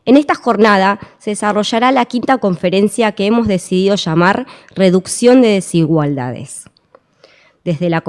En esta jornada se desarrollará la quinta conferencia que hemos decidido llamar Reducción de Desigualdades. Desde la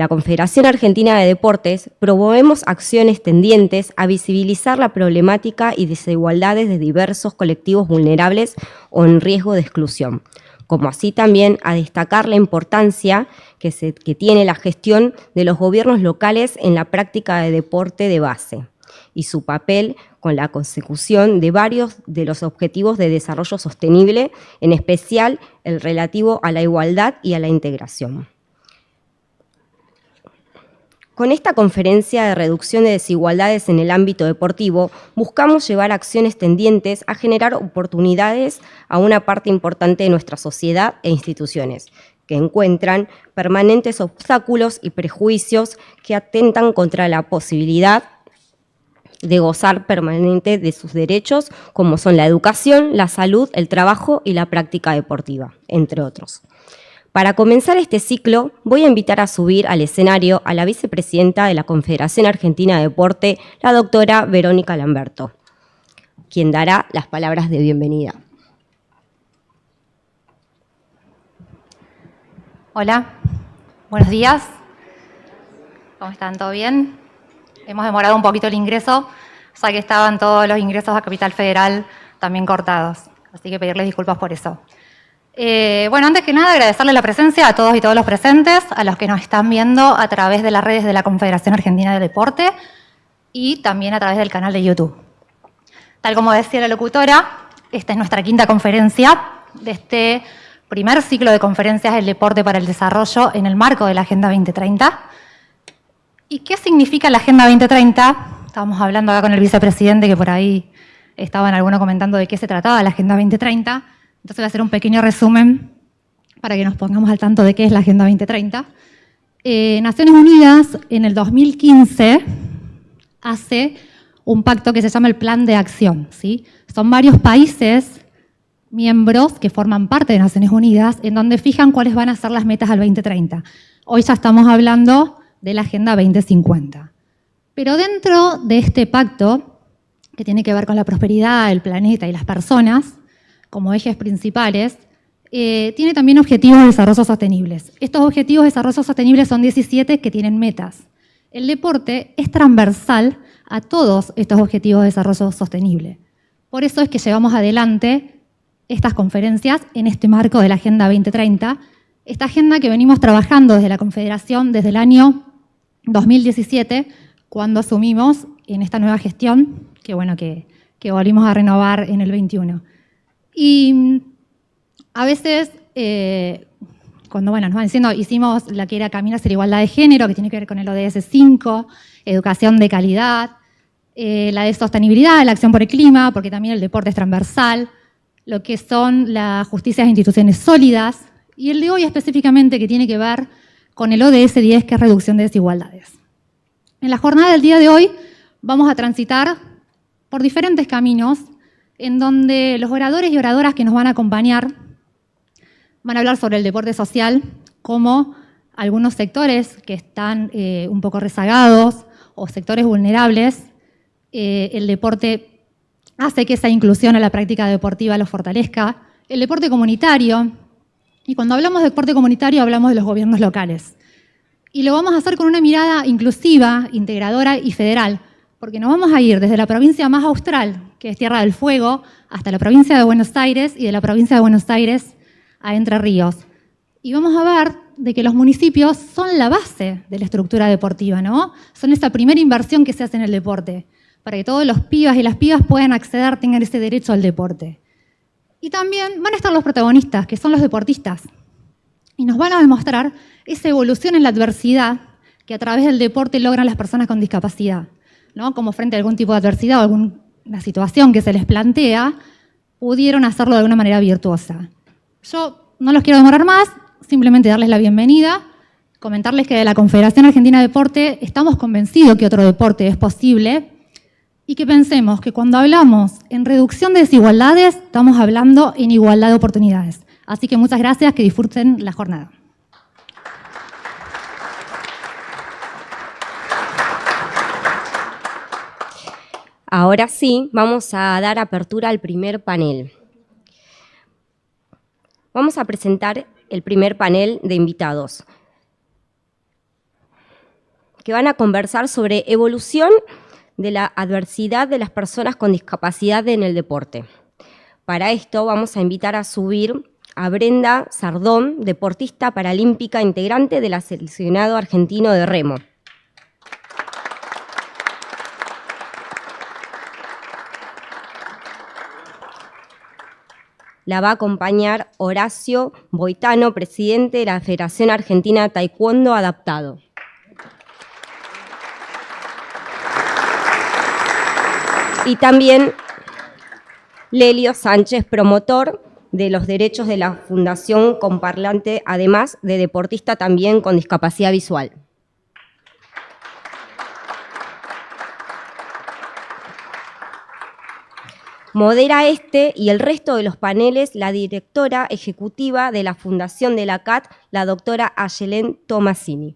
Confederación Argentina de Deportes promovemos acciones tendientes a visibilizar la problemática y desigualdades de diversos colectivos vulnerables o en riesgo de exclusión, como así también a destacar la importancia que tiene la gestión de los gobiernos locales en la práctica de deporte de base y su papel con la consecución de varios de los objetivos de desarrollo sostenible, en especial el relativo a la igualdad y a la integración. Con esta conferencia de reducción de desigualdades en el ámbito deportivo, buscamos llevar acciones tendientes a generar oportunidades a una parte importante de nuestra sociedad e instituciones, que encuentran permanentes obstáculos y prejuicios que atentan contra la posibilidad de gozar permanente de sus derechos, como son la educación, la salud, el trabajo y la práctica deportiva, entre otros. Para comenzar este ciclo, voy a invitar a subir al escenario a la vicepresidenta de la Confederación Argentina de Deporte, la doctora Verónica Lamberto, quien dará las palabras de bienvenida. Hola, buenos días. ¿Cómo están? ¿Todo bien? Hemos demorado un poquito el ingreso, o sea que estaban todos los ingresos a Capital Federal también cortados, así que pedirles disculpas por eso. Bueno, antes que nada, agradecerle la presencia a todos y todos los presentes, a los que nos están viendo a través de las redes de la Confederación Argentina de Deporte y también a través del canal de YouTube. Tal como decía la locutora, esta es nuestra quinta conferencia de este primer ciclo de conferencias del deporte para el desarrollo en el marco de la Agenda 2030. ¿Y qué significa la Agenda 2030? Estábamos hablando acá con el vicepresidente, que por ahí estaban algunos comentando de qué se trataba la Agenda 2030. Entonces voy a hacer un pequeño resumen para que nos pongamos al tanto de qué es la Agenda 2030. Naciones Unidas en el 2015 hace un pacto que se llama el Plan de Acción, ¿sí? Son varios países miembros que forman parte de Naciones Unidas en donde fijan cuáles van a ser las metas al 2030. Hoy ya estamos hablando de la Agenda 2050. Pero dentro de este pacto, que tiene que ver con la prosperidad, el planeta y las personas, como ejes principales, tiene también objetivos de desarrollo sostenibles. Estos objetivos de desarrollo sostenibles son 17 que tienen metas. El deporte es transversal a todos estos objetivos de desarrollo sostenible. Por eso es que llevamos adelante estas conferencias en este marco de la Agenda 2030, esta agenda que venimos trabajando desde la Confederación desde el año 2017, cuando asumimos en esta nueva gestión, que bueno, que volvimos a renovar en el 21. Y a veces, cuando nos van diciendo, hicimos la que era Camino hacia la Igualdad de Género, que tiene que ver con el ODS 5, educación de calidad, la de sostenibilidad, la acción por el clima, porque también el deporte es transversal, lo que son las justicias e instituciones sólidas, y el de hoy específicamente que tiene que ver con el ODS 10, que es reducción de desigualdades. En la jornada del día de hoy vamos a transitar por diferentes caminos en donde los oradores y oradoras que nos van a acompañar van a hablar sobre el deporte social, como algunos sectores que están un poco rezagados o sectores vulnerables, el deporte hace que esa inclusión a la práctica deportiva los fortalezca, el deporte comunitario, y cuando hablamos de deporte comunitario hablamos de los gobiernos locales. Y lo vamos a hacer con una mirada inclusiva, integradora y federal, porque nos vamos a ir desde la provincia más austral, que es Tierra del Fuego, hasta la provincia de Buenos Aires y de la provincia de Buenos Aires a Entre Ríos. Y vamos a ver de que los municipios son la base de la estructura deportiva, ¿no? Son esa primera inversión que se hace en el deporte, para que todos los pibas y las pibas puedan acceder, tengan ese derecho al deporte. Y también van a estar los protagonistas, que son los deportistas, y nos van a demostrar esa evolución en la adversidad que a través del deporte logran las personas con discapacidad, ¿no? Como frente a algún tipo de adversidad o alguna situación que se les plantea, pudieron hacerlo de alguna manera virtuosa. Yo no los quiero demorar más, simplemente darles la bienvenida, comentarles que de la Confederación Argentina de Deporte estamos convencidos que otro deporte es posible y que pensemos que cuando hablamos en reducción de desigualdades, estamos hablando en igualdad de oportunidades. Así que muchas gracias, que disfruten la jornada. Ahora sí, vamos a dar apertura al primer panel. Vamos a presentar el primer panel de invitados, que van a conversar sobre evolución de la adversidad de las personas con discapacidad en el deporte. Para esto vamos a invitar a subir a Brenda Sardón, deportista paralímpica integrante del seleccionado argentino de remo. La va a acompañar Horacio Boitano, presidente de la Federación Argentina de Taekwondo Adaptado. Y también Lelio Sánchez, promotor de los derechos de la Fundación Comparlante, además de deportista también con discapacidad visual. Modera este y el resto de los paneles la directora ejecutiva de la Fundación de la CAT, la doctora Ayelen Tomasini.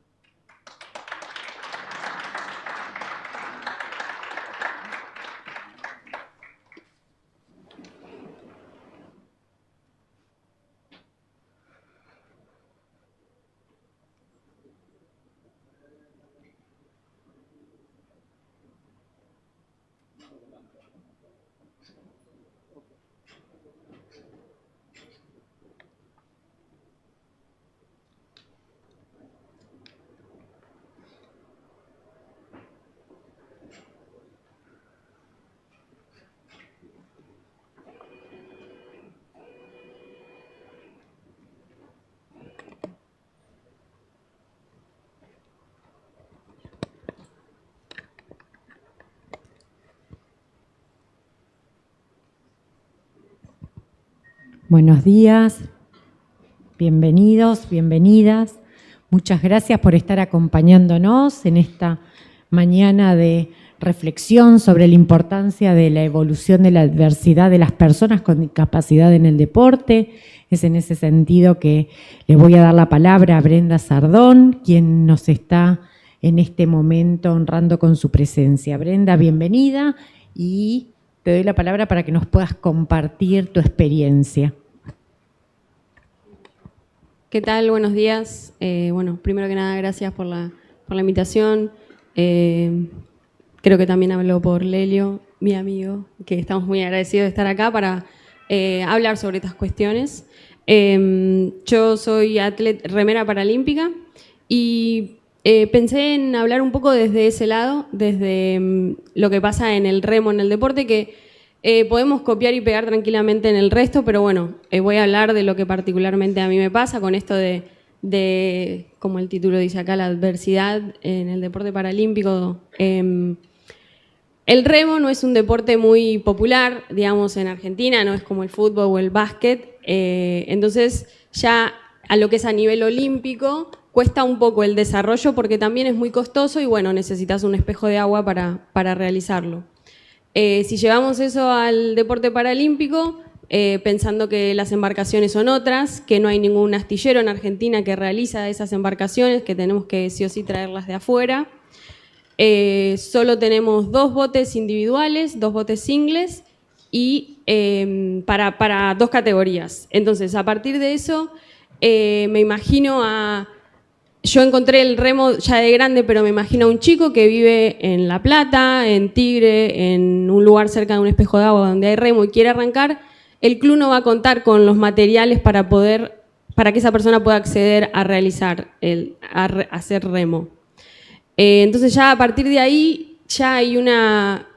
Buenos días, bienvenidos, bienvenidas. Muchas gracias por estar acompañándonos en esta mañana de reflexión sobre la importancia de la evolución de la adversidad de las personas con discapacidad en el deporte. Es en ese sentido que le voy a dar la palabra a Brenda Sardón, quien nos está en este momento honrando con su presencia. Brenda, bienvenida y te doy la palabra para que nos puedas compartir tu experiencia. ¿Qué tal? Buenos días. Bueno, primero que nada, gracias por la invitación. Creo que también hablo por Lelio, mi amigo, que estamos muy agradecidos de estar acá para hablar sobre estas cuestiones. Yo soy remera paralímpica y pensé en hablar un poco desde ese lado, desde lo que pasa en el remo, en el deporte, que podemos copiar y pegar tranquilamente en el resto, pero bueno, voy a hablar de lo que particularmente a mí me pasa con esto de como el título dice acá, la adversidad en el deporte paralímpico. El remo no es un deporte muy popular, digamos, en Argentina, no es como el fútbol o el básquet, entonces ya a lo que es a nivel olímpico cuesta un poco el desarrollo porque también es muy costoso y bueno, necesitas un espejo de agua para realizarlo. Si llevamos eso al deporte paralímpico, pensando que las embarcaciones son otras, que no hay ningún astillero en Argentina que realiza esas embarcaciones, que tenemos que sí o sí traerlas de afuera. Solo tenemos 2 botes individuales, 2 botes singles y para 2 categorías. Entonces, a partir de eso, me imagino yo encontré el remo ya de grande, pero me imagino a un chico que vive en La Plata, en Tigre, en un lugar cerca de un espejo de agua donde hay remo y quiere arrancar. El club no va a contar con los materiales para que esa persona pueda acceder a hacer remo. Entonces ya a partir de ahí ya hay una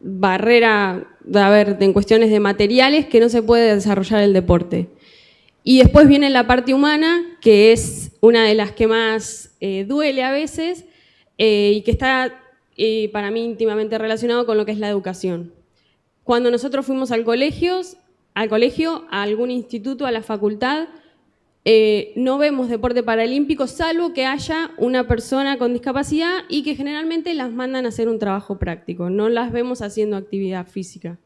barrera en cuestiones de materiales que no se puede desarrollar el deporte. Y después viene la parte humana, que es una de las que más duele a veces y que está para mí íntimamente relacionado con lo que es la educación. Cuando nosotros fuimos al colegio, a algún instituto, a la facultad, no vemos deporte paralímpico salvo que haya una persona con discapacidad y que generalmente las mandan a hacer un trabajo práctico, no las vemos haciendo actividad física.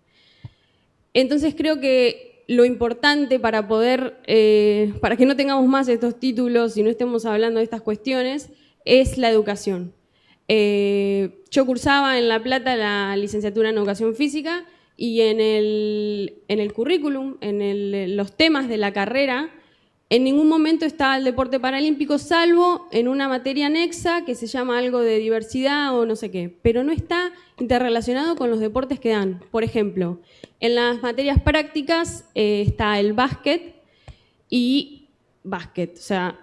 Entonces creo que lo importante para para que no tengamos más estos títulos y no estemos hablando de estas cuestiones, es la educación. Yo cursaba en La Plata la licenciatura en Educación Física y en el currículum, en los temas de la carrera, en ningún momento estaba el deporte paralímpico, salvo en una materia anexa que se llama algo de diversidad o no sé qué, pero no está interrelacionado con los deportes que dan. Por ejemplo, en las materias prácticas está el básquet y básquet, o sea,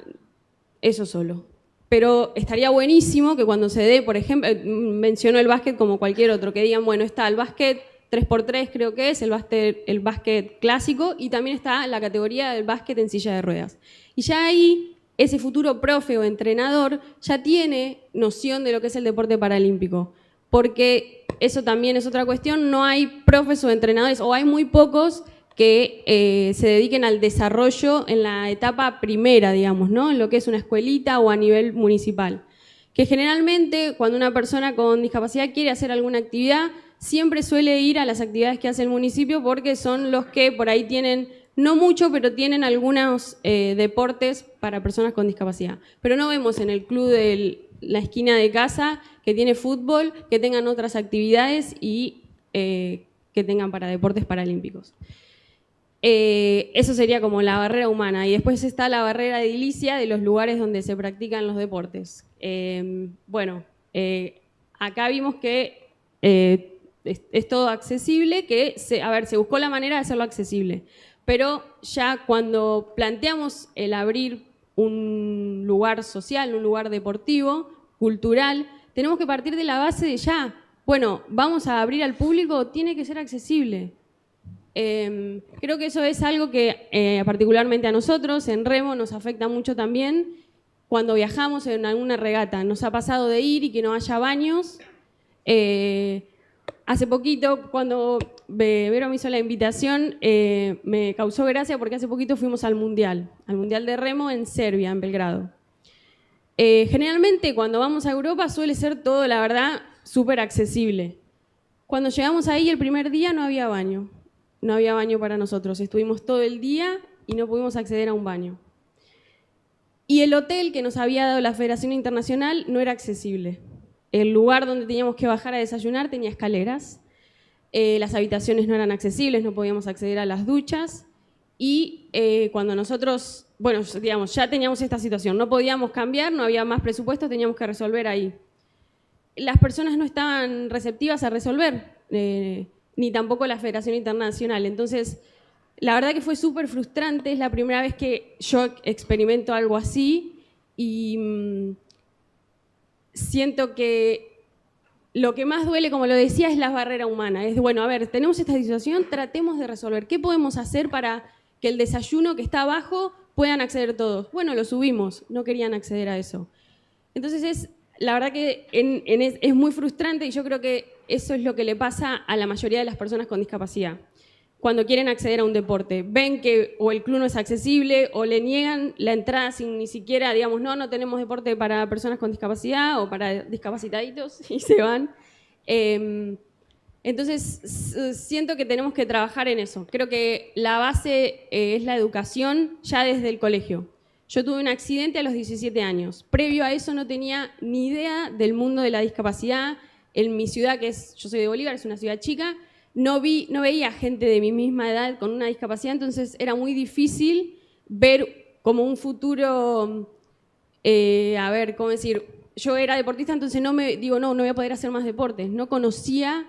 eso solo. Pero estaría buenísimo que cuando se dé, por ejemplo, menciono el básquet como cualquier otro, que digan, bueno, está el básquet 3x3 creo que es, el básquet clásico, y también está la categoría del básquet en silla de ruedas. Y ya ahí, ese futuro profe o entrenador ya tiene noción de lo que es el deporte paralímpico, porque eso también es otra cuestión, no hay profes o entrenadores, o hay muy pocos que se dediquen al desarrollo en la etapa primera, digamos, ¿no? En lo que es una escuelita o a nivel municipal. Que generalmente cuando una persona con discapacidad quiere hacer alguna actividad, siempre suele ir a las actividades que hace el municipio porque son los que por ahí tienen, no mucho, pero tienen algunos deportes para personas con discapacidad. Pero no vemos en el club de la esquina de casa que tiene fútbol, que tengan otras actividades y que tengan para deportes paralímpicos. Eso sería como la barrera humana. Y después está la barrera edilicia de los lugares donde se practican los deportes. Acá vimos que es todo accesible, que se buscó la manera de hacerlo accesible, pero ya cuando planteamos el abrir un lugar social, un lugar deportivo, cultural, tenemos que partir de la base de bueno, vamos a abrir al público, tiene que ser accesible. Creo que eso es algo que particularmente a nosotros en Remo nos afecta mucho también cuando viajamos en alguna regata. Nos ha pasado de ir y que no haya baños. Hace poquito, cuando Vero me hizo la invitación, me causó gracia porque hace poquito fuimos al Mundial de Remo en Serbia, en Belgrado. Generalmente cuando vamos a Europa suele ser todo, la verdad, súper accesible. Cuando llegamos ahí el primer día no había baño para nosotros. Estuvimos todo el día y no pudimos acceder a un baño. Y el hotel que nos había dado la Federación Internacional no era accesible. El lugar donde teníamos que bajar a desayunar tenía escaleras, las habitaciones no eran accesibles, no podíamos acceder a las duchas y cuando nosotros, digamos, ya teníamos esta situación, no podíamos cambiar, no había más presupuesto, teníamos que resolver ahí. Las personas no estaban receptivas a resolver, ni tampoco la Federación Internacional. Entonces, la verdad que fue súper frustrante, es la primera vez que yo experimento algo así y siento que lo que más duele, como lo decía, es la barrera humana. Es bueno, a ver, tenemos esta situación, tratemos de resolver. ¿Qué podemos hacer para que el desayuno que está abajo puedan acceder todos? Bueno, lo subimos, no querían acceder a eso. Entonces, la verdad que es muy frustrante y yo creo que eso es lo que le pasa a la mayoría de las personas con discapacidad. Cuando quieren acceder a un deporte, ven que o el club no es accesible o le niegan la entrada sin ni siquiera, digamos, no tenemos deporte para personas con discapacidad o para discapacitaditos y se van. Entonces, siento que tenemos que trabajar en eso. Creo que la base es la educación ya desde el colegio. Yo tuve un accidente a los 17 años. Previo a eso no tenía ni idea del mundo de la discapacidad. En mi ciudad, yo soy de Bolívar, es una ciudad chica, no veía gente de mi misma edad con una discapacidad, entonces era muy difícil ver como un futuro, ¿cómo decir? Yo era deportista, entonces no voy a poder hacer más deportes. No conocía,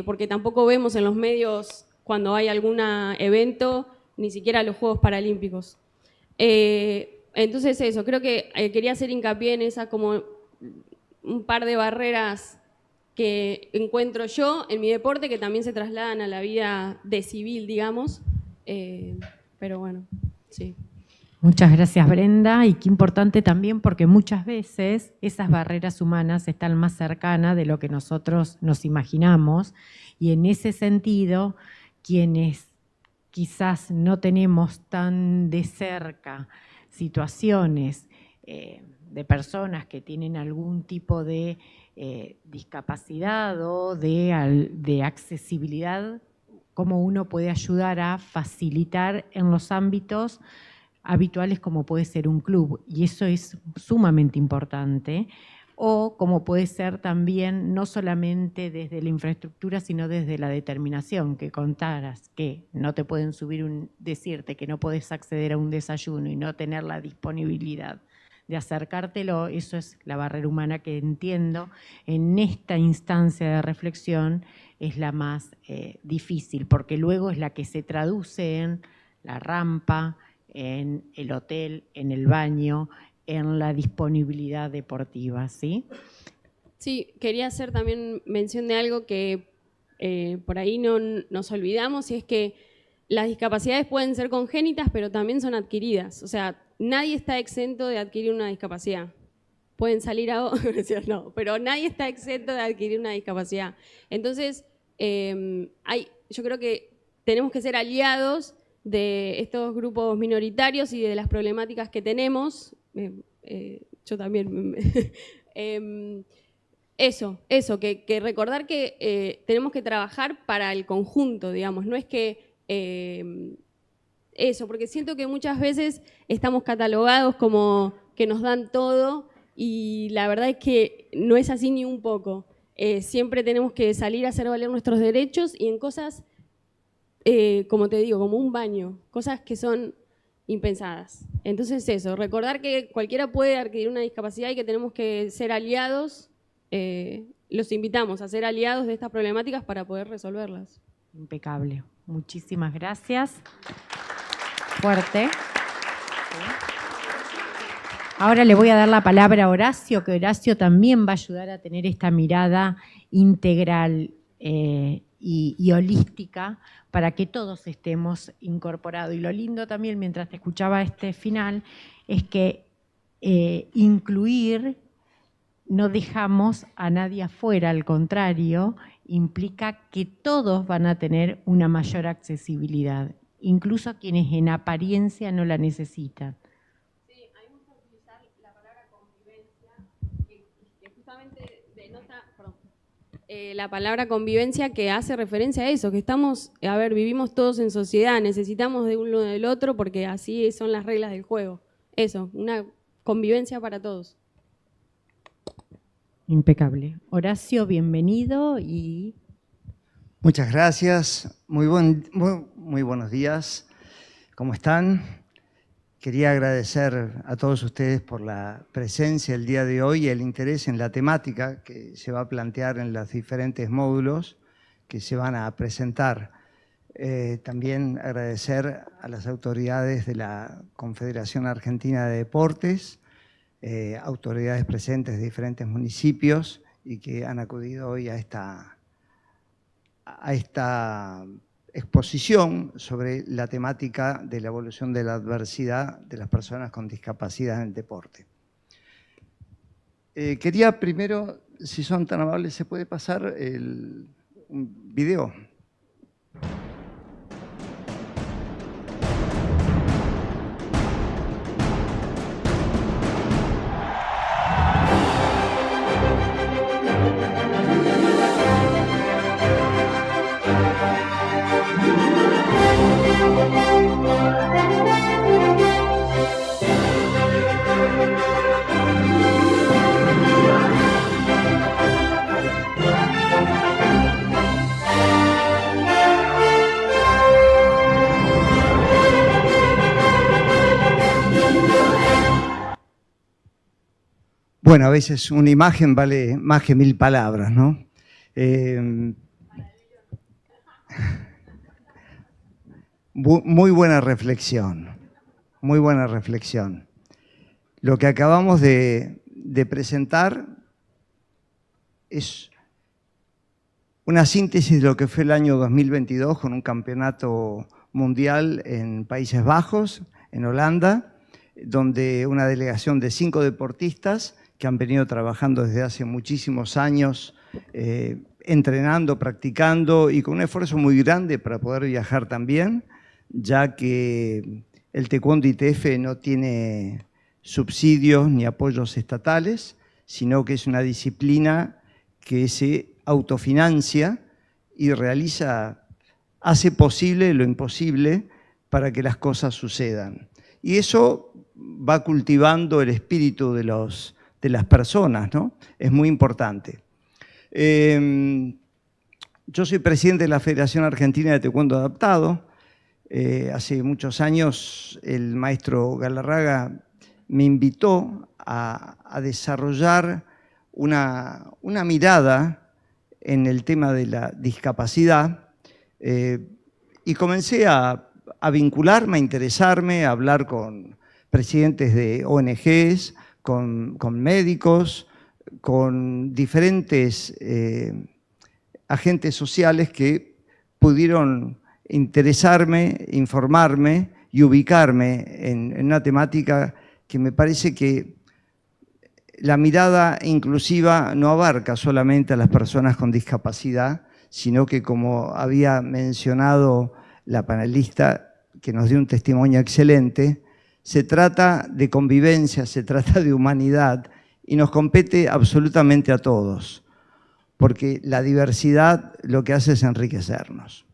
porque tampoco vemos en los medios cuando hay algún evento, ni siquiera los Juegos Paralímpicos. Entonces eso, creo que quería hacer hincapié en esa como un par de barreras que encuentro yo en mi deporte que también se trasladan a la vida de civil, digamos. Pero bueno, sí. Muchas gracias, Brenda, y qué importante también porque muchas veces esas barreras humanas están más cercanas de lo que nosotros nos imaginamos y en ese sentido, quienes quizás no tenemos tan de cerca situaciones de personas que tienen algún tipo de discapacidad o de accesibilidad, cómo uno puede ayudar a facilitar en los ámbitos habituales como puede ser un club. Y eso es sumamente importante. o como puede ser también no solamente desde la infraestructura, sino desde la determinación, que contaras que no te pueden decirte que no podés acceder a un desayuno y no tener la disponibilidad de acercártelo. Eso es la barrera humana que entiendo en esta instancia de reflexión es la más difícil, porque luego es la que se traduce en la rampa, en el hotel, en el baño, en la disponibilidad deportiva, ¿sí? Sí, quería hacer también mención de algo que por ahí no nos olvidamos, y es que las discapacidades pueden ser congénitas, pero también son adquiridas. O sea, nadie está exento de adquirir una discapacidad. Pueden salir a... no, pero nadie está exento de adquirir una discapacidad. Entonces, yo creo que tenemos que ser aliados de estos grupos minoritarios y de las problemáticas que tenemos. Yo también... Eso, que recordar que tenemos que trabajar para el conjunto, digamos. No es que... eso, porque siento que muchas veces estamos catalogados como que nos dan todo, y la verdad es que no es así ni un poco. Siempre tenemos que salir a hacer valer nuestros derechos, y en cosas, como te digo, como un baño, cosas que son impensadas. Entonces eso, recordar que cualquiera puede adquirir una discapacidad y que tenemos que ser aliados. Los invitamos a ser aliados de estas problemáticas para poder resolverlas. Impecable. Muchísimas gracias. Fuerte. Ahora le voy a dar la palabra a Horacio, que Horacio también va a ayudar a tener esta mirada integral y holística para que todos estemos incorporados. Y lo lindo también, mientras te escuchaba este final, es que incluir, no dejamos a nadie afuera, al contrario, implica que todos van a tener una mayor accesibilidad, incluso quienes en apariencia no la necesitan. Sí, a mí me gusta utilizar la palabra convivencia, que justamente denota, la palabra convivencia, que hace referencia a eso, que vivimos todos en sociedad, necesitamos de uno del otro porque así son las reglas del juego. Eso, una convivencia para todos. Impecable. Horacio, bienvenido y... Muchas gracias. Muy buenos días. ¿Cómo están? Quería agradecer a todos ustedes por la presencia el día de hoy y el interés en la temática que se va a plantear en los diferentes módulos que se van a presentar. También agradecer a las autoridades de la Confederación Argentina de Deportes, autoridades presentes de diferentes municipios y que han acudido hoy a esta exposición sobre la temática de la evolución de la adversidad de las personas con discapacidad en el deporte. Quería primero, si son tan amables, ¿se puede pasar un video? Bueno, a veces una imagen vale más que 1000 palabras, ¿no? Muy buena reflexión, muy buena reflexión. Lo que acabamos de presentar es una síntesis de lo que fue el año 2022 con un campeonato mundial en Países Bajos, en Holanda, donde una delegación de 5 deportistas que han venido trabajando desde hace muchísimos años, entrenando, practicando y con un esfuerzo muy grande para poder viajar también, ya que el Taekwondo ITF no tiene subsidios ni apoyos estatales, sino que es una disciplina que se autofinancia y hace posible lo imposible para que las cosas sucedan. Y eso va cultivando el espíritu de los las personas, ¿no? Es muy importante. Yo soy presidente de la Federación Argentina de Taekwondo Adaptado. Hace muchos años el maestro Galarraga me invitó a desarrollar una mirada en el tema de la discapacidad y comencé a vincularme, a interesarme, a hablar con presidentes de ONGs, con médicos, con diferentes agentes sociales que pudieron interesarme, informarme y ubicarme en una temática que me parece que la mirada inclusiva no abarca solamente a las personas con discapacidad, sino que, como había mencionado la panelista que nos dio un testimonio excelente, se trata de convivencia, se trata de humanidad y nos compete absolutamente a todos, porque la diversidad lo que hace es enriquecernos.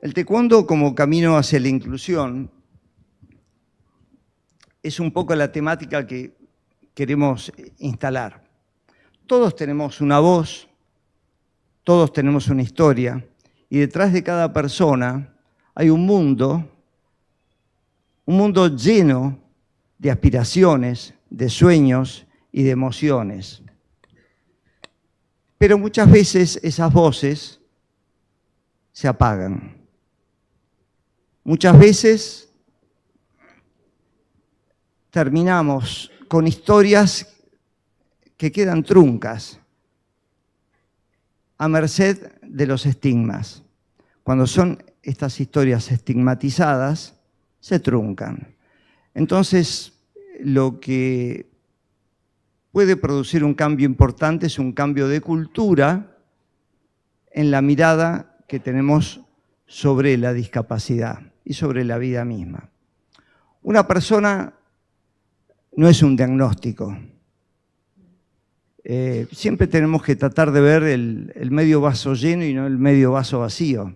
El taekwondo como camino hacia la inclusión es un poco la temática que queremos instalar. Todos tenemos una voz, todos tenemos una historia, y detrás de cada persona hay un mundo lleno de aspiraciones, de sueños y de emociones. Pero muchas veces esas voces se apagan. Muchas veces terminamos con historias que quedan truncas, a merced de los estigmas. Cuando son estas historias estigmatizadas, se truncan. Entonces, lo que puede producir un cambio importante es un cambio de cultura en la mirada que tenemos sobre la discapacidad y sobre la vida misma. Una persona no es un diagnóstico. Siempre tenemos que tratar de ver el medio vaso lleno y no el medio vaso vacío.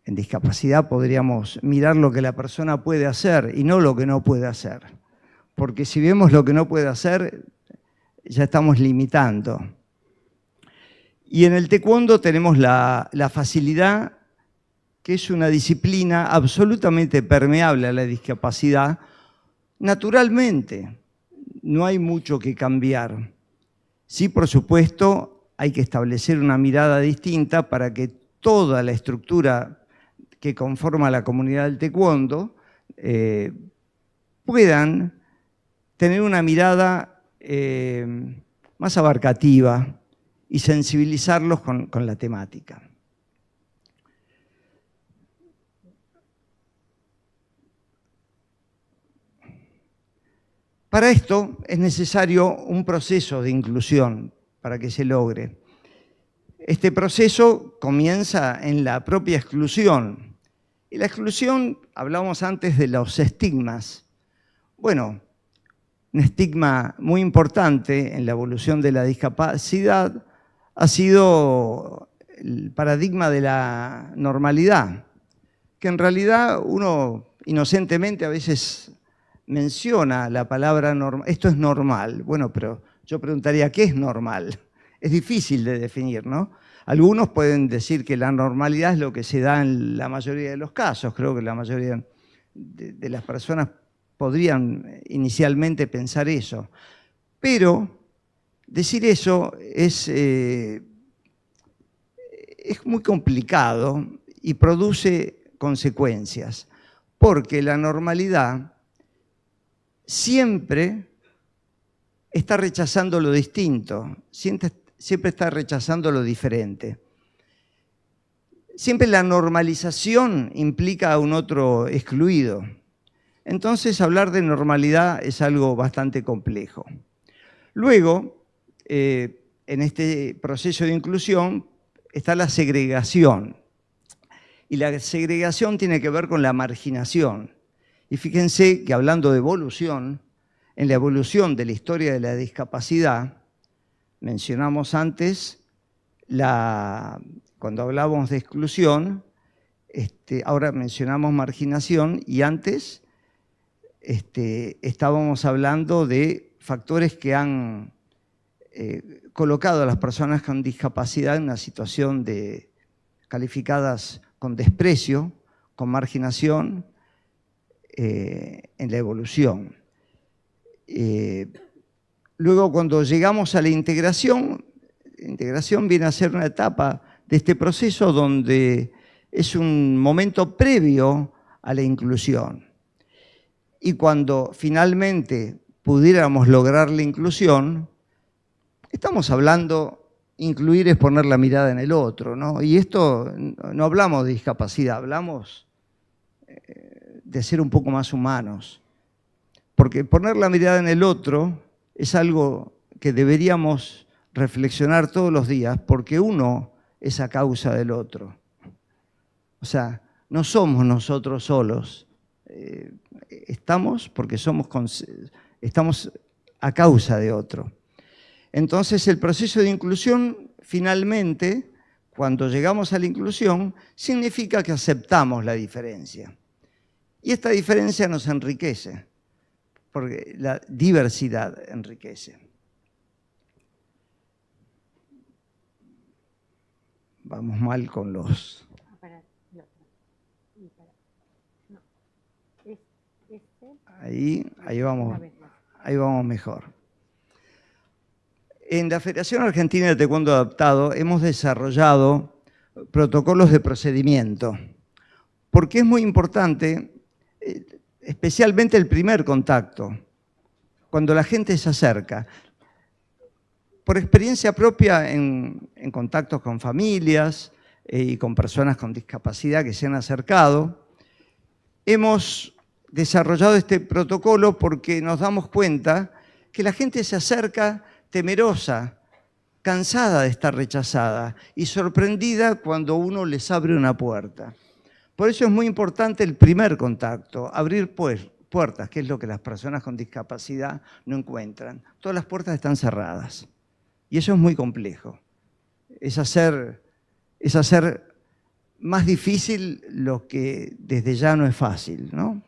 En discapacidad podríamos mirar lo que la persona puede hacer y no lo que no puede hacer. Porque si vemos lo que no puede hacer, ya estamos limitando. Y en el taekwondo tenemos la facilidad, que es una disciplina absolutamente permeable a la discapacidad. Naturalmente, no hay mucho que cambiar. Sí, por supuesto, hay que establecer una mirada distinta para que toda la estructura que conforma la comunidad del taekwondo puedan tener una mirada más abarcativa y sensibilizarlos con la temática. Para esto es necesario un proceso de inclusión para que se logre. Este proceso comienza en la propia exclusión. Y la exclusión, hablábamos antes de los estigmas. Bueno, un estigma muy importante en la evolución de la discapacidad ha sido el paradigma de la normalidad, que en realidad uno inocentemente a veces menciona la palabra normal. Esto es normal. Bueno, pero yo preguntaría, ¿qué es normal? Es difícil de definir, ¿no? Algunos pueden decir que la normalidad es lo que se da en la mayoría de los casos. Creo que la mayoría de las personas podrían inicialmente pensar eso. Pero decir eso es muy complicado y produce consecuencias, porque la normalidad siempre está rechazando lo distinto, siempre está rechazando lo diferente. Siempre la normalización implica a un otro excluido. Entonces, hablar de normalidad es algo bastante complejo. Luego, en este proceso de inclusión está la segregación. Y la segregación tiene que ver con la marginación. Y fíjense que hablando de evolución, en la evolución de la historia de la discapacidad, mencionamos antes, cuando hablábamos de exclusión, Ahora mencionamos marginación y antes estábamos hablando de factores que han colocado a las personas con discapacidad en una situación calificadas con desprecio, con marginación en la evolución. Luego, cuando llegamos a la integración viene a ser una etapa de este proceso donde es un momento previo a la inclusión. Y cuando finalmente pudiéramos lograr la inclusión, estamos hablando, incluir es poner la mirada en el otro, ¿no? Y esto, no hablamos de discapacidad, hablamos de ser un poco más humanos. Porque poner la mirada en el otro es algo que deberíamos reflexionar todos los días, porque uno es a causa del otro. O sea, no somos nosotros solos, estamos porque estamos a causa de otro. Entonces, el proceso de inclusión, finalmente, cuando llegamos a la inclusión, significa que aceptamos la diferencia. Y esta diferencia nos enriquece, porque la diversidad enriquece. Vamos mal con los... Ahí vamos mejor. En la Federación Argentina de Taekwondo Adaptado hemos desarrollado protocolos de procedimiento, porque es muy importante, especialmente el primer contacto, cuando la gente se acerca. Por experiencia propia en contactos con familias y con personas con discapacidad que se han acercado, hemos desarrollado este protocolo porque nos damos cuenta que la gente se acerca temerosa, cansada de estar rechazada y sorprendida cuando uno les abre una puerta. Por eso es muy importante el primer contacto, abrir puertas, que es lo que las personas con discapacidad no encuentran. Todas las puertas están cerradas y eso es muy complejo. Es hacer más difícil lo que desde ya no es fácil, ¿no?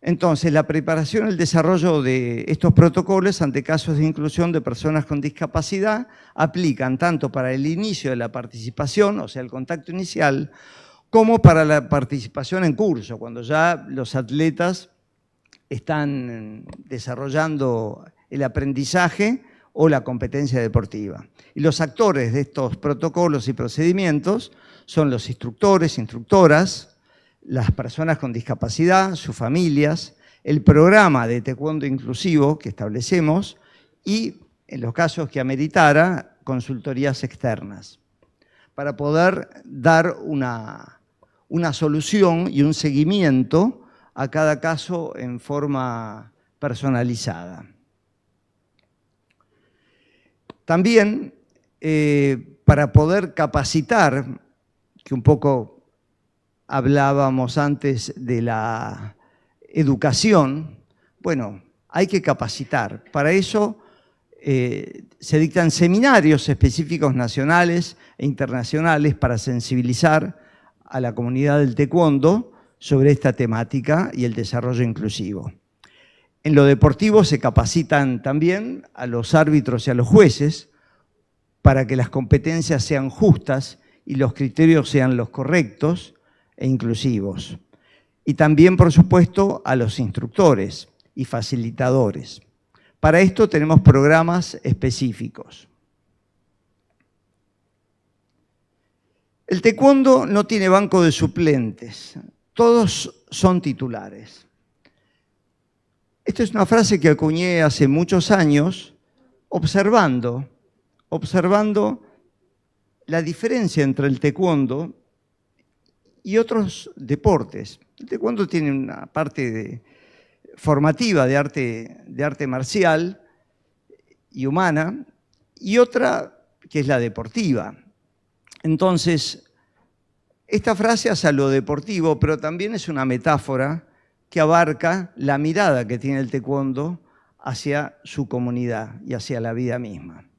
Entonces, la preparación y el desarrollo de estos protocolos ante casos de inclusión de personas con discapacidad aplican tanto para el inicio de la participación, o sea, el contacto inicial, como para la participación en curso, cuando ya los atletas están desarrollando el aprendizaje o la competencia deportiva. Y los actores de estos protocolos y procedimientos son los instructores, instructoras, las personas con discapacidad, sus familias, el programa de taekwondo inclusivo que establecemos y, en los casos que ameritara, consultorías externas, para poder dar una solución y un seguimiento a cada caso en forma personalizada. También, para poder capacitar, que un poco hablábamos antes de la educación, bueno, hay que capacitar. Para eso se dictan seminarios específicos nacionales e internacionales para sensibilizar a la comunidad del taekwondo sobre esta temática y el desarrollo inclusivo. En lo deportivo se capacitan también a los árbitros y a los jueces para que las competencias sean justas y los criterios sean los correctos e inclusivos. Y también, por supuesto, a los instructores y facilitadores. Para esto tenemos programas específicos. El taekwondo no tiene banco de suplentes, todos son titulares. Esta es una frase que acuñé hace muchos años, observando la diferencia entre el taekwondo y otros deportes. El taekwondo tiene una parte formativa de arte marcial y humana, y otra que es la deportiva. Entonces, esta frase hace a lo deportivo, pero también es una metáfora que abarca la mirada que tiene el taekwondo hacia su comunidad y hacia la vida misma.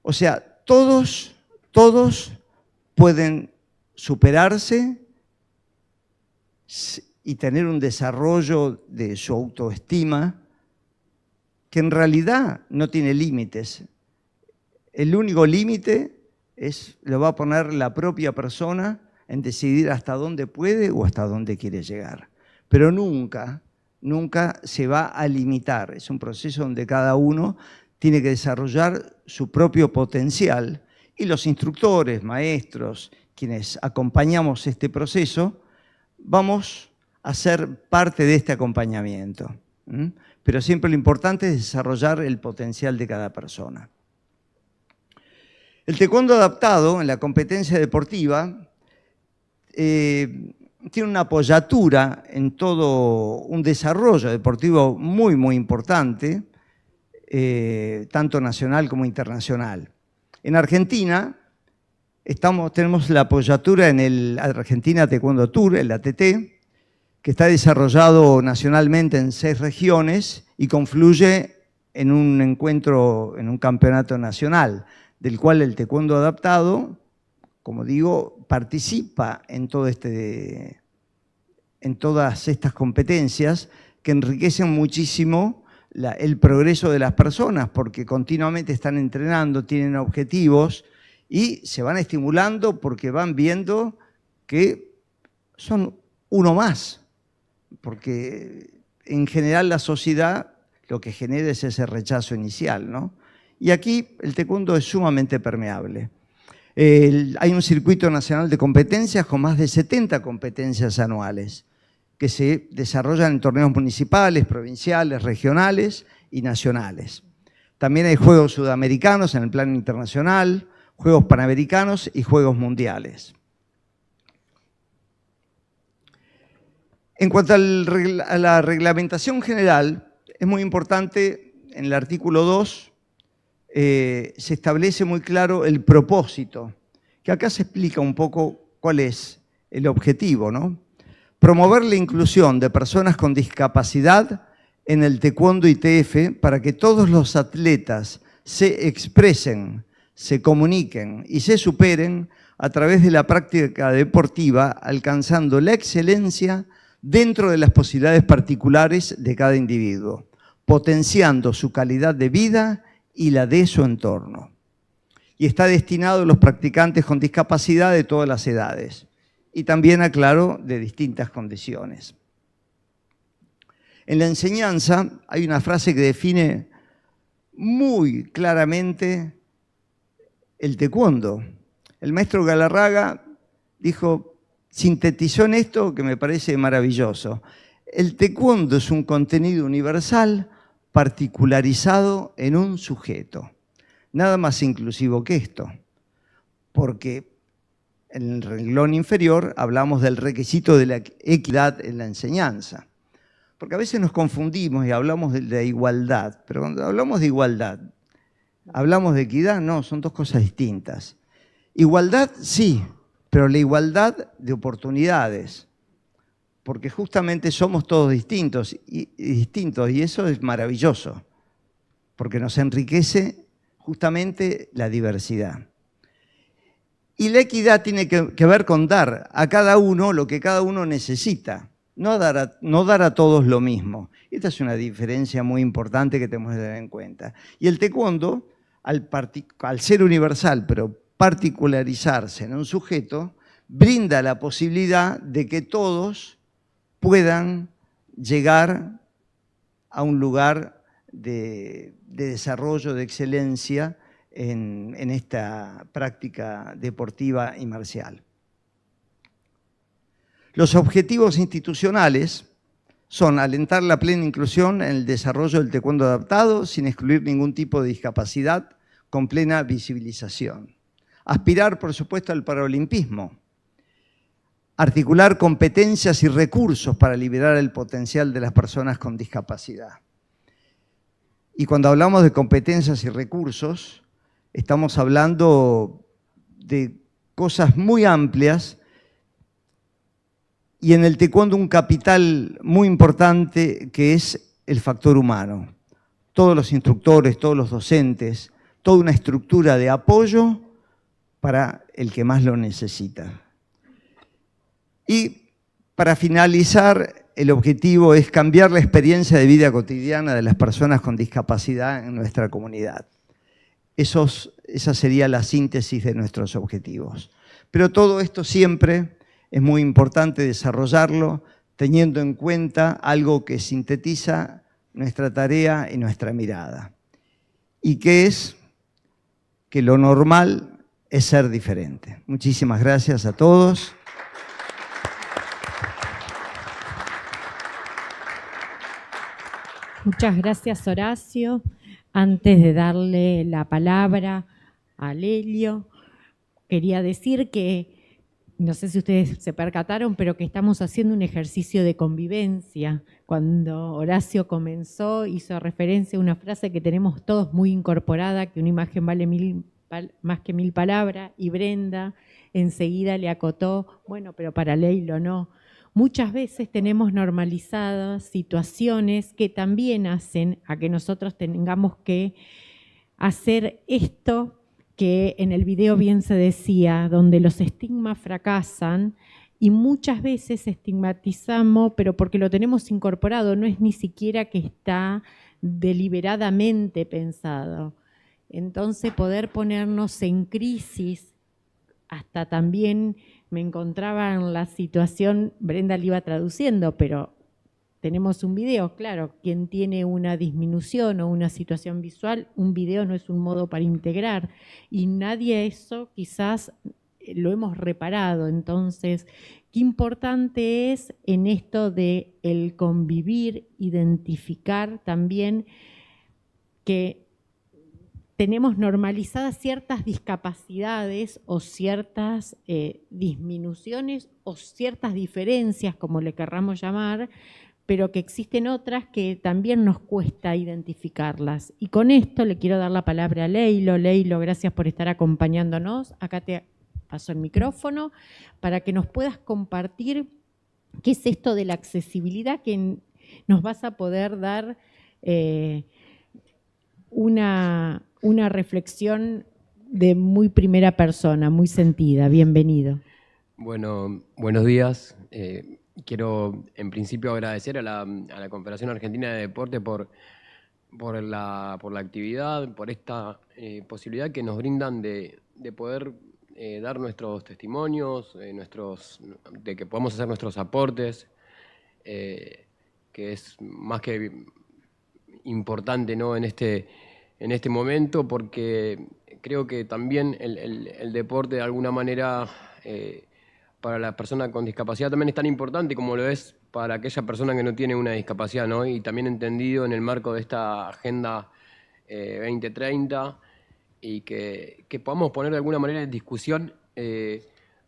O sea, todos pueden superarse y tener un desarrollo de su autoestima que en realidad no tiene límites. El único límite lo va a poner la propia persona en decidir hasta dónde puede o hasta dónde quiere llegar. Pero nunca se va a limitar. Es un proceso donde cada uno tiene que desarrollar su propio potencial y los instructores, maestros, quienes acompañamos este proceso, vamos a ser parte de este acompañamiento. Pero siempre lo importante es desarrollar el potencial de cada persona. El taekwondo adaptado en la competencia deportiva tiene una apoyatura en todo un desarrollo deportivo muy, muy importante, tanto nacional como internacional. En Argentina tenemos la apoyatura en el Argentina Taekwondo Tour, el ATT, que está desarrollado nacionalmente en 6 regiones y confluye en un encuentro, en un campeonato nacional, del cual el taekwondo adaptado, como digo, participa en todas estas competencias que enriquecen muchísimo el progreso de las personas, porque continuamente están entrenando, tienen objetivos y se van estimulando porque van viendo que son uno más, porque en general la sociedad lo que genera es ese rechazo inicial, ¿no? Y aquí el taekwondo es sumamente permeable. Hay un circuito nacional de competencias con más de 70 competencias anuales que se desarrollan en torneos municipales, provinciales, regionales y nacionales. También hay Juegos Sudamericanos en el plano internacional, Juegos Panamericanos y Juegos Mundiales. En cuanto a la reglamentación general, es muy importante, en el artículo 2, se establece muy claro el propósito, que acá se explica un poco cuál es el objetivo, ¿no? Promover la inclusión de personas con discapacidad en el taekwondo ITF para que todos los atletas se expresen, se comuniquen y se superen a través de la práctica deportiva, alcanzando la excelencia dentro de las posibilidades particulares de cada individuo, potenciando su calidad de vida y la de su entorno. Y está destinado a los practicantes con discapacidad de todas las edades y también, aclaro, de distintas condiciones. En la enseñanza hay una frase que define muy claramente el taekwondo. El maestro Galarraga sintetizó en esto que me parece maravilloso. El taekwondo es un contenido universal particularizado en un sujeto. Nada más inclusivo que esto, porque en el renglón inferior hablamos del requisito de la equidad en la enseñanza. Porque a veces nos confundimos y hablamos de la igualdad, pero cuando hablamos de igualdad, ¿hablamos de equidad? No, son dos cosas distintas. Igualdad sí, pero la igualdad de oportunidades, porque justamente somos todos distintos y eso es maravilloso, porque nos enriquece justamente la diversidad. Y la equidad tiene que ver con dar a cada uno lo que cada uno necesita, no dar a todos lo mismo. Esta es una diferencia muy importante que tenemos que tener en cuenta. Y el taekwondo, al ser universal, pero particularizarse en un sujeto, brinda la posibilidad de que todos puedan llegar a un lugar de desarrollo, de excelencia en esta práctica deportiva y marcial. Los objetivos institucionales son alentar la plena inclusión en el desarrollo del taekwondo adaptado sin excluir ningún tipo de discapacidad, con plena visibilización. Aspirar, por supuesto, al paralimpismo. Articular competencias y recursos para liberar el potencial de las personas con discapacidad. Y cuando hablamos de competencias y recursos, estamos hablando de cosas muy amplias y en el taekwondo un capital muy importante que es el factor humano. Todos los instructores, todos los docentes, toda una estructura de apoyo para el que más lo necesita. Y para finalizar, el objetivo es cambiar la experiencia de vida cotidiana de las personas con discapacidad en nuestra comunidad. Esa sería la síntesis de nuestros objetivos. Pero todo esto siempre es muy importante desarrollarlo teniendo en cuenta algo que sintetiza nuestra tarea y nuestra mirada. Y que es que lo normal es ser diferente. Muchísimas gracias a todos. Muchas gracias, Horacio. Antes de darle la palabra a Lelio, quería decir que, no sé si ustedes se percataron, pero que estamos haciendo un ejercicio de convivencia. Cuando Horacio comenzó, hizo referencia a una frase que tenemos todos muy incorporada, que una imagen vale más que 1000 palabras, y Brenda enseguida le acotó, bueno, pero para Leilo no. Muchas veces tenemos normalizadas situaciones que también hacen a que nosotros tengamos que hacer esto que en el video bien se decía, donde los estigmas fracasan y muchas veces estigmatizamos, pero porque lo tenemos incorporado, no es ni siquiera que está deliberadamente pensado. Entonces poder ponernos en crisis, hasta también me encontraba en la situación, Brenda le iba traduciendo, pero tenemos un video, claro, quien tiene una disminución o una situación visual, un video no es un modo para integrar y nadie eso quizás lo hemos reparado. Entonces, qué importante es en esto de el convivir, identificar también que tenemos normalizadas ciertas discapacidades o ciertas disminuciones o ciertas diferencias, como le querramos llamar, pero que existen otras que también nos cuesta identificarlas. Y con esto le quiero dar la palabra a Leilo. Leilo, gracias por estar acompañándonos. Acá te paso el micrófono para que nos puedas compartir qué es esto de la accesibilidad, que nos vas a poder dar una reflexión de muy primera persona, muy sentida. Bienvenido. Bueno, buenos días. Quiero en principio agradecer a la Confederación Argentina de Deporte por la actividad, por esta posibilidad que nos brindan de poder dar nuestros testimonios, de que podamos hacer nuestros aportes, que es más que importante, ¿no?, en este momento, porque creo que también el deporte de alguna manera para la persona con discapacidad también es tan importante como lo es para aquella persona que no tiene una discapacidad, ¿no? Y también entendido en el marco de esta Agenda 2030 y que podamos poner de alguna manera en discusión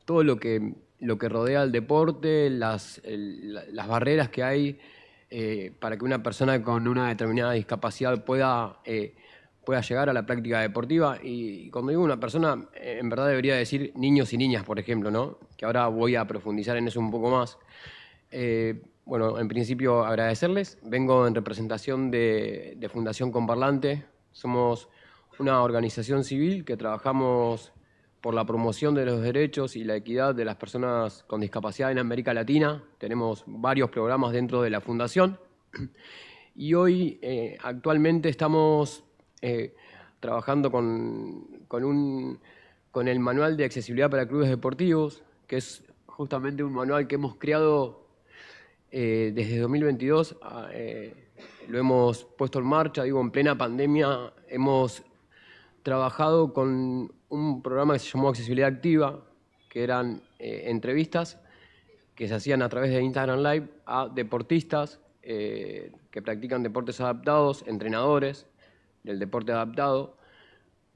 todo lo que rodea al deporte, las barreras que hay para que una persona con una determinada discapacidad pueda llegar a la práctica deportiva. Y cuando digo una persona, en verdad debería decir niños y niñas, por ejemplo, ¿no? Que ahora voy a profundizar en eso un poco más. Bueno, en principio agradecerles. Vengo en representación de Fundación Comparlante. Somos una organización civil que trabajamos por la promoción de los derechos y la equidad de las personas con discapacidad en América Latina. Tenemos varios programas dentro de la Fundación. Y hoy, actualmente, estamos trabajando con el Manual de Accesibilidad para Clubes Deportivos, que es justamente un manual que hemos creado desde 2022. Lo hemos puesto en marcha, en plena pandemia. Hemos trabajado con un programa que se llamó Accesibilidad Activa, que eran entrevistas que se hacían a través de Instagram Live a deportistas que practican deportes adaptados, entrenadores del deporte adaptado,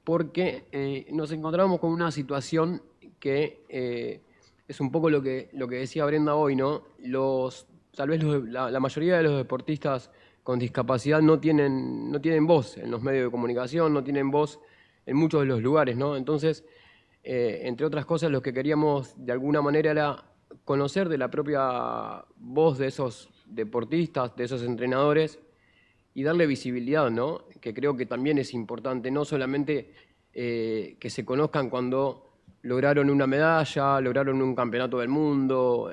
porque nos encontramos con una situación que es un poco lo que decía Brenda hoy, ¿no? Tal vez la mayoría de los deportistas con discapacidad no tienen voz en los medios de comunicación, no tienen voz en muchos de los lugares, ¿no? Entonces, entre otras cosas, lo que queríamos de alguna manera era conocer de la propia voz de esos deportistas, de esos entrenadores, y darle visibilidad, ¿no? Que creo que también es importante, no solamente que se conozcan cuando lograron una medalla, lograron un campeonato del mundo,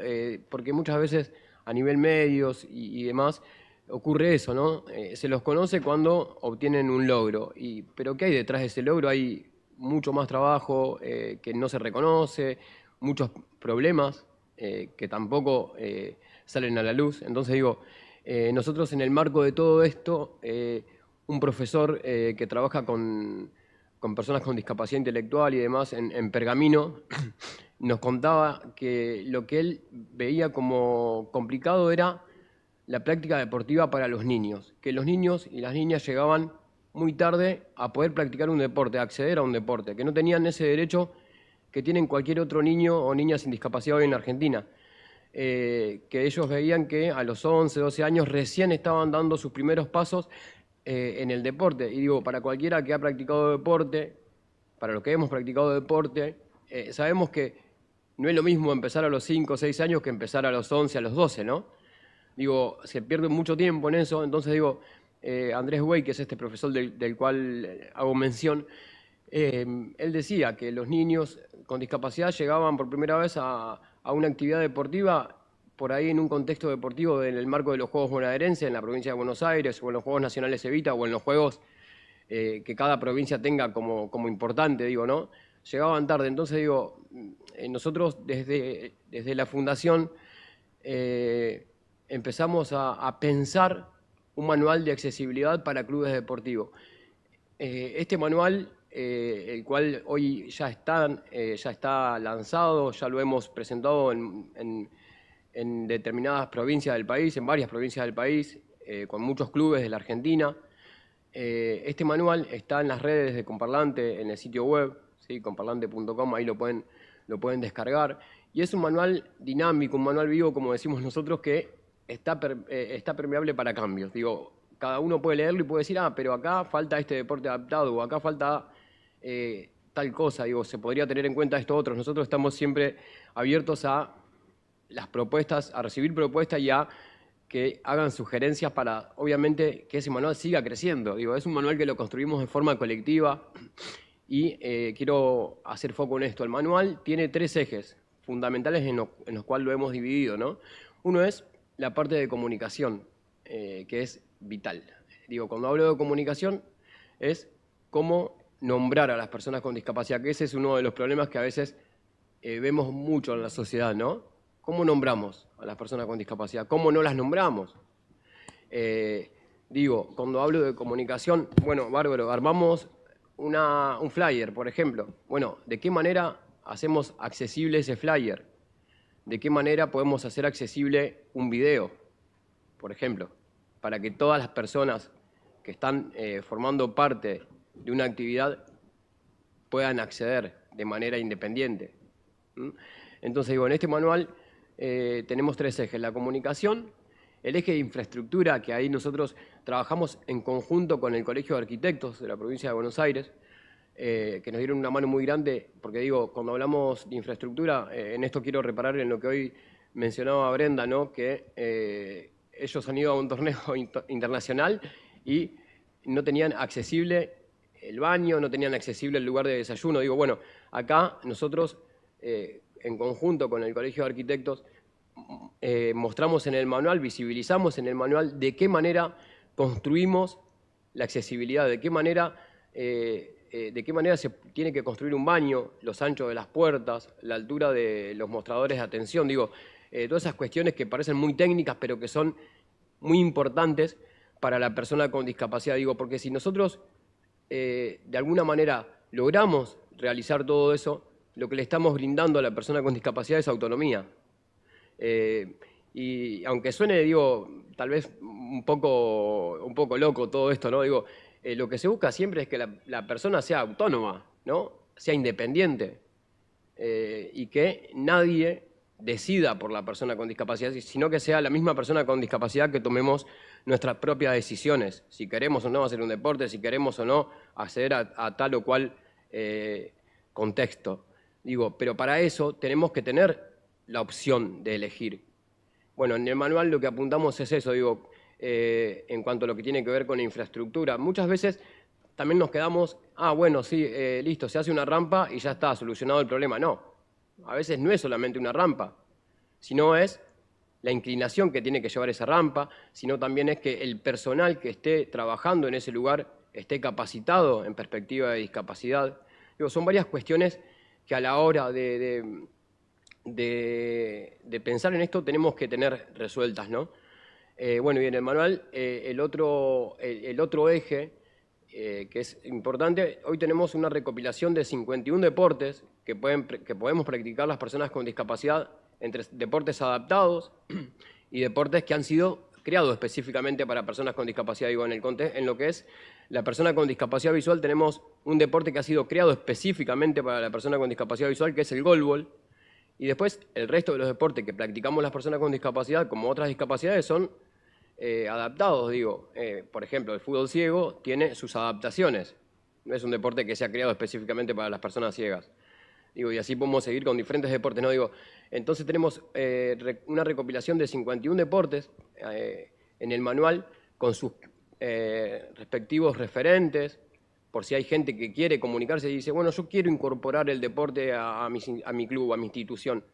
porque muchas veces a nivel medios y demás ocurre eso, ¿no? Se los conoce cuando obtienen un logro, pero ¿qué hay detrás de ese logro? Hay mucho más trabajo que no se reconoce, muchos problemas que tampoco salen a la luz. Entonces digo, nosotros en el marco de todo esto, un profesor que trabaja con personas con discapacidad intelectual y demás en Pergamino, nos contaba que lo que él veía como complicado era la práctica deportiva para los niños, que los niños y las niñas llegaban muy tarde a poder practicar un deporte, a acceder a un deporte, que no tenían ese derecho que tienen cualquier otro niño o niña sin discapacidad hoy en Argentina. Que ellos veían que a los 11, 12 años recién estaban dando sus primeros pasos en el deporte. Y digo, para cualquiera que ha practicado deporte, para los que hemos practicado deporte, sabemos que no es lo mismo empezar a los 5 o 6 años que empezar a los 11, a los 12, ¿no? Digo, se pierde mucho tiempo en eso. Entonces digo, Andrés Güey, que es este profesor del cual hago mención, él decía que los niños con discapacidad llegaban por primera vez a una actividad deportiva por ahí en un contexto deportivo en el marco de los Juegos Bonaerenses en la provincia de Buenos Aires, o en los Juegos Nacionales Evita, o en los Juegos que cada provincia tenga como importante, digo, ¿no? Llegaban tarde. Entonces digo, nosotros desde la fundación empezamos a pensar un manual de accesibilidad para clubes deportivos. Este manual, el cual hoy ya está lanzado, ya lo hemos presentado en determinadas provincias del país, en varias provincias del país, con muchos clubes de la Argentina. Este manual está en las redes de Comparlante, en el sitio web, ¿sí? Comparlante.com, ahí lo pueden descargar. Y es un manual dinámico, un manual vivo, como decimos nosotros, que está permeable para cambios. Digo, cada uno puede leerlo y puede decir, pero acá falta este deporte adaptado, o acá falta tal cosa. Digo, se podría tener en cuenta esto otro. Nosotros estamos siempre abiertos a las propuestas, a recibir propuestas y a que hagan sugerencias para, obviamente, que ese manual siga creciendo. Digo, es un manual que lo construimos de forma colectiva y quiero hacer foco en esto. El manual tiene 3 ejes fundamentales en los cuales lo hemos dividido, ¿no? Uno es la parte de comunicación, que es vital. Digo, cuando hablo de comunicación es cómo nombrar a las personas con discapacidad, que ese es uno de los problemas que a veces vemos mucho en la sociedad, ¿no? ¿Cómo nombramos a las personas con discapacidad? ¿Cómo no las nombramos? Digo, cuando hablo de comunicación, bueno, bárbaro, armamos un flyer, por ejemplo. Bueno, ¿de qué manera hacemos accesible ese flyer? ¿De qué manera podemos hacer accesible un video, por ejemplo? Para que todas las personas que están formando parte de una actividad puedan acceder de manera independiente. Entonces, digo, en este manual tenemos 3 ejes: la comunicación, el eje de infraestructura, que ahí nosotros trabajamos en conjunto con el Colegio de Arquitectos de la provincia de Buenos Aires, que nos dieron una mano muy grande, porque digo, cuando hablamos de infraestructura, en esto quiero reparar en lo que hoy mencionaba Brenda, ¿no? Que ellos han ido a un torneo internacional y no tenían accesible el baño, no tenían accesible el lugar de desayuno. Digo, bueno, acá nosotros en conjunto con el Colegio de Arquitectos, mostramos en el manual, visibilizamos en el manual de qué manera construimos la accesibilidad, de qué manera se tiene que construir un baño, los anchos de las puertas, la altura de los mostradores de atención. Digo, todas esas cuestiones que parecen muy técnicas, pero que son muy importantes para la persona con discapacidad. Digo, porque si nosotros de alguna manera logramos realizar todo eso, lo que le estamos brindando a la persona con discapacidad es autonomía. Y aunque suene, digo, tal vez un poco loco todo esto, ¿no? Digo, lo que se busca siempre es que la persona sea autónoma, ¿no? Sea independiente, y que nadie decida por la persona con discapacidad, sino que sea la misma persona con discapacidad que tomemos nuestras propias decisiones, si queremos o no hacer un deporte, si queremos o no acceder a tal o cual contexto. Digo, pero para eso tenemos que tener la opción de elegir. Bueno, en el manual lo que apuntamos es eso, digo, en cuanto a lo que tiene que ver con la infraestructura. Muchas veces también nos quedamos, bueno, sí, listo, se hace una rampa y ya está, solucionado el problema. No, a veces no es solamente una rampa, sino es la inclinación que tiene que llevar esa rampa, sino también es que el personal que esté trabajando en ese lugar esté capacitado en perspectiva de discapacidad. Digo, son varias cuestiones que a la hora de pensar en esto tenemos que tener resueltas, ¿no? Bueno, y en el manual el otro eje que es importante, hoy tenemos una recopilación de 51 deportes que podemos practicar las personas con discapacidad, entre deportes adaptados y deportes que han sido creados específicamente para personas con discapacidad. Digo, en lo que es la persona con discapacidad visual, tenemos un deporte que ha sido creado específicamente para la persona con discapacidad visual, que es el goalball. Y después, el resto de los deportes que practicamos las personas con discapacidad, como otras discapacidades, son adaptados. Digo, por ejemplo, el fútbol ciego tiene sus adaptaciones. No es un deporte que se ha creado específicamente para las personas ciegas. Digo, y así podemos seguir con diferentes deportes, ¿no? Digo, entonces tenemos una recopilación de 51 deportes en el manual con sus respectivos referentes, por si hay gente que quiere comunicarse y dice, bueno, yo quiero incorporar el deporte a mi club, a mi institución.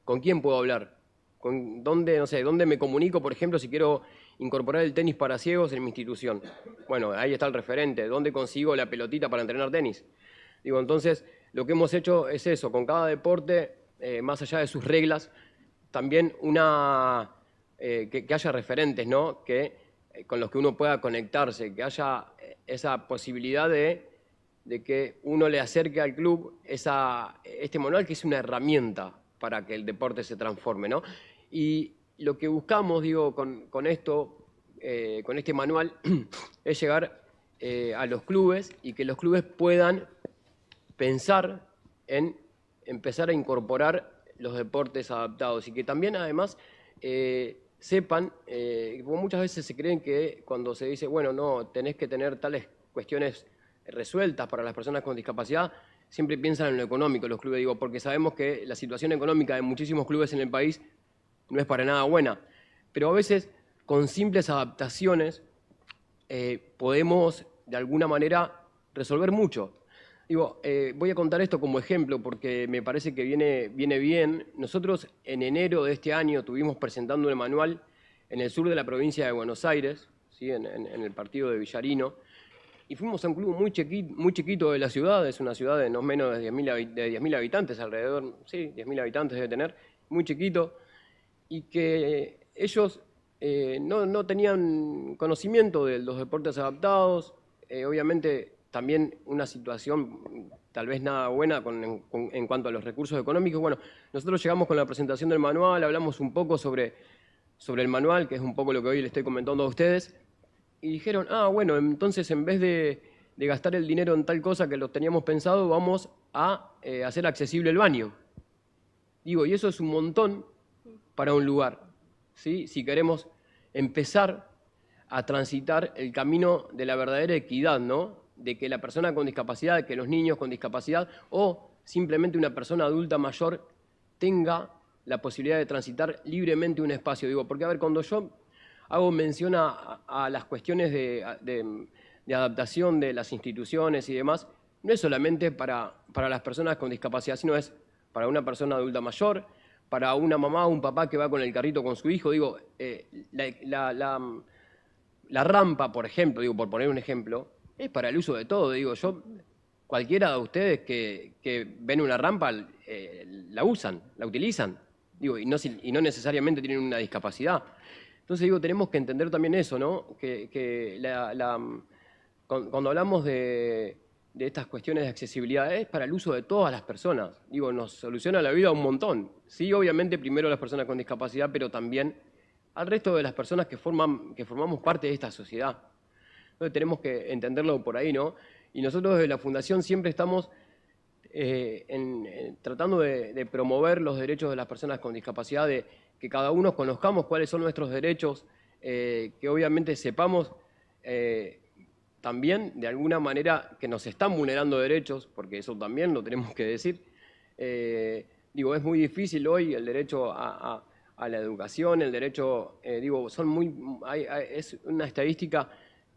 ¿Con quién puedo hablar? ¿Dónde me comunico, por ejemplo, si quiero incorporar el tenis para ciegos en mi institución? Bueno, ahí está el referente. ¿Dónde consigo la pelotita para entrenar tenis? Digo, entonces, lo que hemos hecho es eso, con cada deporte, más allá de sus reglas, también que haya referentes, ¿no? Con los que uno pueda conectarse, que haya esa posibilidad de que uno le acerque al club este manual, que es una herramienta para que el deporte se transforme, ¿no? Y lo que buscamos, digo, con este manual, es llegar a los clubes y que los clubes puedan pensar en empezar a incorporar los deportes adaptados y que también, además, sepan, como muchas veces se creen que cuando se dice, bueno, no, tenés que tener tales cuestiones resueltas para las personas con discapacidad, siempre piensan en lo económico los clubes, digo, porque sabemos que la situación económica de muchísimos clubes en el país no es para nada buena, pero a veces con simples adaptaciones podemos de alguna manera resolver mucho. Digo, voy a contar esto como ejemplo porque me parece que viene bien. Nosotros en enero de este año estuvimos presentando el manual en el sur de la provincia de Buenos Aires, ¿sí? en el partido de Villarino, y fuimos a un club muy chiquito de la ciudad, es una ciudad de no menos de 10.000 habitantes, alrededor, sí, 10.000 habitantes debe tener, muy chiquito, y que ellos no tenían conocimiento de los deportes adaptados, obviamente también una situación tal vez nada buena en cuanto a los recursos económicos. Bueno, nosotros llegamos con la presentación del manual, hablamos un poco sobre el manual, que es un poco lo que hoy les estoy comentando a ustedes, y dijeron, bueno, entonces en vez de gastar el dinero en tal cosa que lo teníamos pensado, vamos a hacer accesible el baño. Digo, y eso es un montón para un lugar, ¿sí? Si queremos empezar a transitar el camino de la verdadera equidad, ¿no? De que la persona con discapacidad, que los niños con discapacidad o simplemente una persona adulta mayor tenga la posibilidad de transitar libremente un espacio. Digo, porque a ver, cuando yo hago mención a las cuestiones de adaptación de las instituciones y demás, no es solamente para las personas con discapacidad, sino es para una persona adulta mayor, para una mamá o un papá que va con el carrito con su hijo. Digo, la rampa, por ejemplo, digo, por poner un ejemplo, es para el uso de todo. Digo, cualquiera de ustedes que ven una rampa, la usan, la utilizan. Digo, y no necesariamente tienen una discapacidad. Entonces, digo, tenemos que entender también eso, ¿no? Cuando hablamos de estas cuestiones de accesibilidad, es para el uso de todas las personas. Digo, nos soluciona la vida un montón. Sí, obviamente, primero a las personas con discapacidad, pero también al resto de las personas que formamos parte de esta sociedad. Entonces tenemos que entenderlo por ahí, ¿no? Y nosotros desde la Fundación siempre estamos tratando de promover los derechos de las personas con discapacidad, de que cada uno conozcamos cuáles son nuestros derechos, que obviamente sepamos también de alguna manera que nos están vulnerando derechos, porque eso también lo tenemos que decir. Digo, es muy difícil hoy el derecho a la educación, el derecho, es una estadística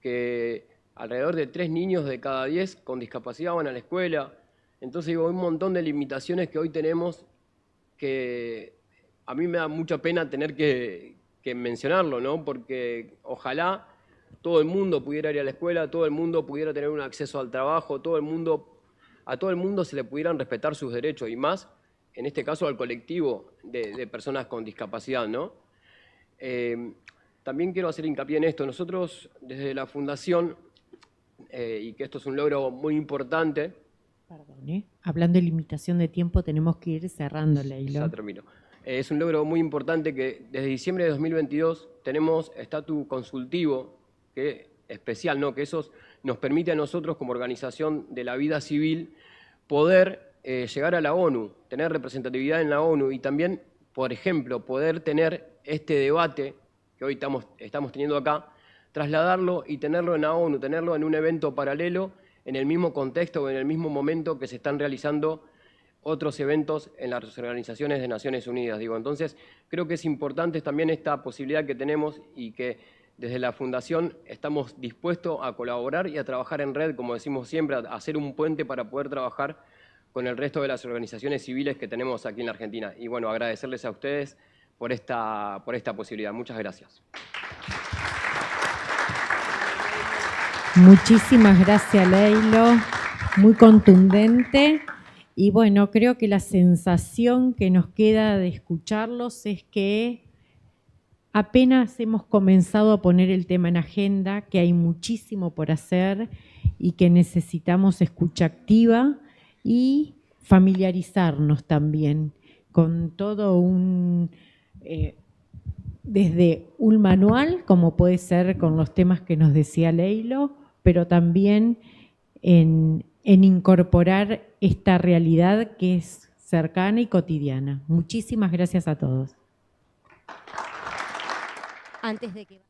que alrededor de 3 niños de cada 10 con discapacidad van a la escuela. Entonces digo, hay un montón de limitaciones que hoy tenemos que a mí me da mucha pena tener que mencionarlo, ¿no? Porque ojalá todo el mundo pudiera ir a la escuela, todo el mundo pudiera tener un acceso al trabajo, a todo el mundo se le pudieran respetar sus derechos y más, en este caso, al colectivo de personas con discapacidad, ¿no? También quiero hacer hincapié en esto. Nosotros, desde la Fundación, y que esto es un logro muy importante. Perdón, hablando de limitación de tiempo, tenemos que ir cerrando, Leilo. Ya termino. Es un logro muy importante que desde diciembre de 2022 tenemos estatus consultivo especial, ¿no? Que eso nos permite a nosotros, como organización de la vida civil, poder llegar a la ONU, tener representatividad en la ONU y también, por ejemplo, poder tener este debate que hoy estamos teniendo acá, trasladarlo y tenerlo en la ONU, tenerlo en un evento paralelo, en el mismo contexto o en el mismo momento que se están realizando otros eventos en las organizaciones de Naciones Unidas. Entonces, creo que es importante también esta posibilidad que tenemos y que desde la Fundación estamos dispuestos a colaborar y a trabajar en red, como decimos siempre, a hacer un puente para poder trabajar con el resto de las organizaciones civiles que tenemos aquí en la Argentina. Y bueno, agradecerles a ustedes por esta posibilidad. Muchas gracias. Muchísimas gracias, Leilo. Muy contundente. Y bueno, creo que la sensación que nos queda de escucharlos es que apenas hemos comenzado a poner el tema en agenda, que hay muchísimo por hacer y que necesitamos escucha activa y familiarizarnos también con todo desde un manual, como puede ser con los temas que nos decía Leilo, pero también en incorporar esta realidad que es cercana y cotidiana. Muchísimas gracias a todos. Antes de que